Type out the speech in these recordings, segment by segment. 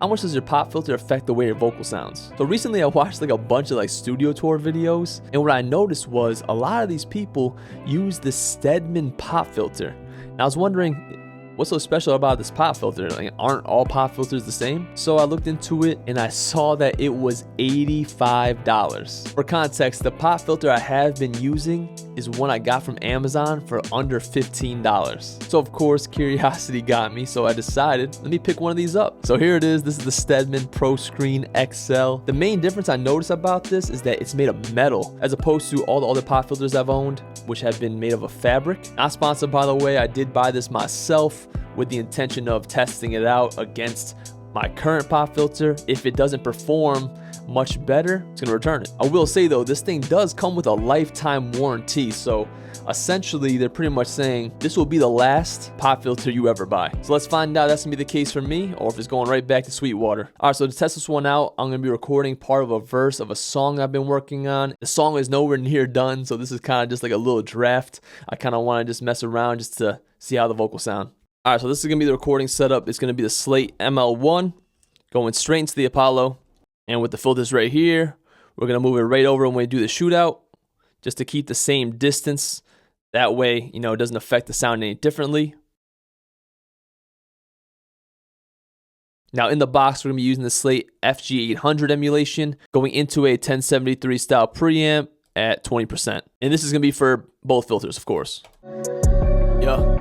How much does your pop filter affect the way your vocal sounds? So recently I watched like a bunch of like studio tour videos, and what I noticed was a lot of these people use the Stedman pop filter. And I was wondering, what's so special about this pop filter? Like, aren't all pop filters the same? So I looked into it and I saw that it was $85. For context, the pop filter I have been using is one I got from Amazon for under $15. So of course, curiosity got me, so I decided, let me pick one of these up. So here it is. This is the Stedman Proscreen XL. The main difference I noticed about this is that it's made of metal, as opposed to all the other pop filters I've owned, which have been made of a fabric. Not sponsored, by the way. I did buy this myself with the intention of testing it out against my current pop filter. If it doesn't perform much better, it's gonna return it. I will say though, this thing does come with a lifetime warranty, so essentially they're pretty much saying this will be the last pop filter you ever buy. So let's find out if that's gonna be the case for me, or if it's going right back to Sweetwater. All right, so to test this one out, I'm gonna be recording part of a verse of a song I've been working on. The song is nowhere near done, so this is kind of just like a little draft. I kind of want to just mess around just to see how the vocals sound. All right, so this is gonna be the recording setup. It's gonna be the Slate ML1 going straight into the Apollo. And with the filters right here, we're gonna move it right over when we do the shootout, just to keep the same distance. That way, it doesn't affect the sound any differently. Now in the box, we're gonna be using the Slate FG800 emulation, going into a 1073 style preamp at 20%. And this is gonna be for both filters, of course. Yeah.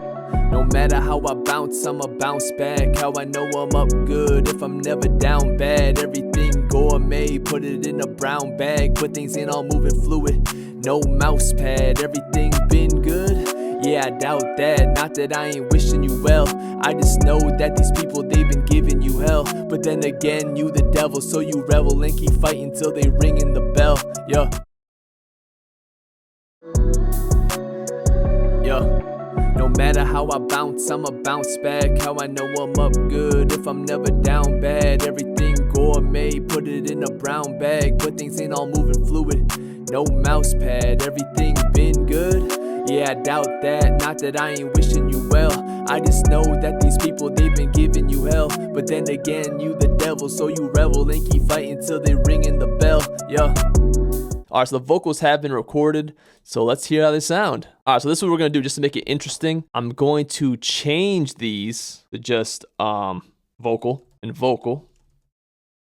No matter how I bounce, I'ma bounce back. How I know I'm up good if I'm never down bad. Everything gourmet, put it in a brown bag. Put things in all moving fluid, no mouse pad. Everything been good? Yeah, I doubt that. Not that I ain't wishing you well. I just know that these people, they've been giving you hell. But then again, you the devil, so you revel and keep fighting till they ringing the bell. Yeah. Yeah. No matter how I bounce, I'ma bounce back. How I know I'm up good if I'm never down bad. Everything gourmet, put it in a brown bag. But things ain't all moving fluid, no mouse pad. Everything been good? Yeah, I doubt that. Not that I ain't wishing you well. I just know that these people, they've been giving you hell. But then again, you the devil, so you revel and keep fighting till they ringing the bell. Yeah. All right, so the vocals have been recorded, so let's hear how they sound. All right, so this is what we're gonna do just to make it interesting. I'm going to change these to just vocal and vocal.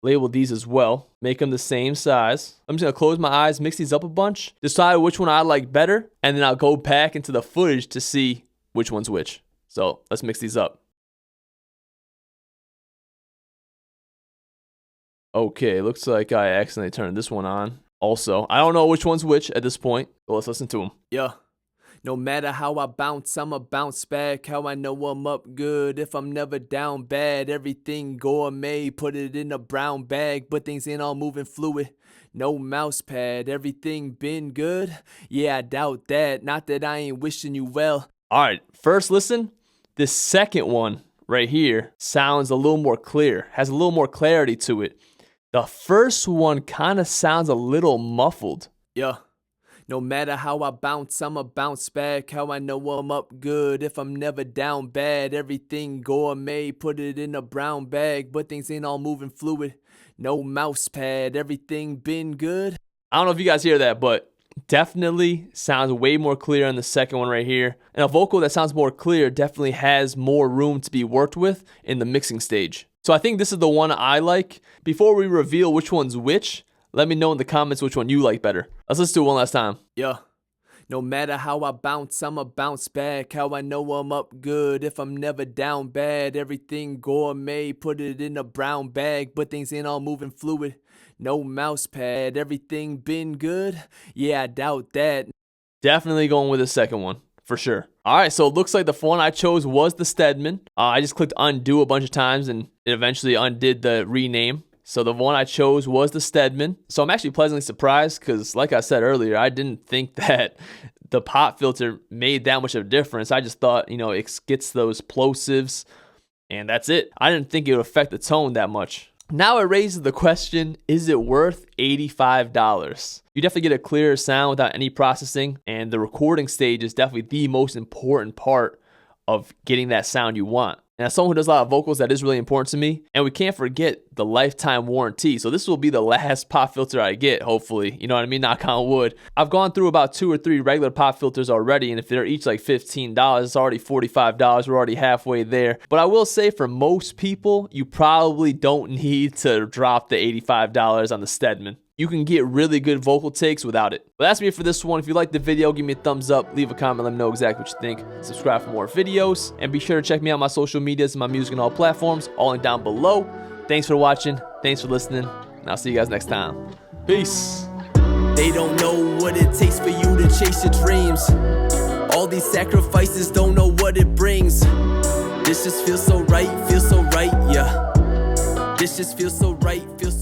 Label these as well, make them the same size. I'm just gonna close my eyes, mix these up a bunch, decide which one I like better, and then I'll go back into the footage to see which one's which. So let's mix these up. Okay, looks like I accidentally turned this one on. Also, I don't know which one's which at this point, but let's listen to them. Yeah. No matter how I bounce, I'ma bounce back. How I know I'm up good if I'm never down bad. Everything gourmet, put it in a brown bag. But things ain't all moving fluid, no mouse pad. Everything been good? Yeah, I doubt that. Not that I ain't wishing you well. All right, first listen. This second one right here sounds a little more clear, has a little more clarity to it. The first one kind of sounds a little muffled. Yeah. No matter how I bounce, I'ma bounce back. How I know I'm up good if I'm never down bad. Everything gourmet, put it in a brown bag. But things ain't all moving fluid, no mouse pad. Everything been good? I don't know if you guys hear that, but definitely sounds way more clear on the second one right here. And a vocal that sounds more clear definitely has more room to be worked with in the mixing stage. So I think this is the one I like. Before we reveal which one's which, let me know in the comments which one you like better. Let's do it one last time. Yeah. No matter how I bounce, I'ma bounce back. How I know I'm up good if I'm never down bad. Everything gourmet, put it in a brown bag. But things ain't all moving fluid, no mouse pad. Everything been good? Yeah, I doubt that. Definitely going with the second one, for sure. All right, so it looks like the one I chose was the Stedman. I just clicked undo a bunch of times and it eventually undid the rename. So the one I chose was the Stedman. So I'm actually pleasantly surprised because, like I said earlier, I didn't think that the pop filter made that much of a difference. I just thought, it gets those plosives and that's it. I didn't think it would affect the tone that much. Now it raises the question, is it worth $85? You definitely get a clearer sound without any processing, and the recording stage is definitely the most important part of getting that sound you want. And as someone who does a lot of vocals, that is really important to me. And we can't forget the lifetime warranty. So this will be the last pop filter I get, hopefully. You know what I mean? Knock on wood. I've gone through about 2 or 3 regular pop filters already, and if they're each like $15, it's already $45. We're already halfway there. But I will say for most people, you probably don't need to drop the $85 on the Stedman. You can get really good vocal takes without it. But that's me for this one. If you liked the video, give me a thumbs up, leave a comment, let me know exactly what you think. Subscribe for more videos, and be sure to check me out on my social medias and my music and all platforms, all linked down below. Thanks for watching, thanks for listening, and I'll see you guys next time. Peace. They don't know what it takes for you to chase your dreams. All these sacrifices, don't know what it brings. This just feels so right, yeah. This just feels so right, feels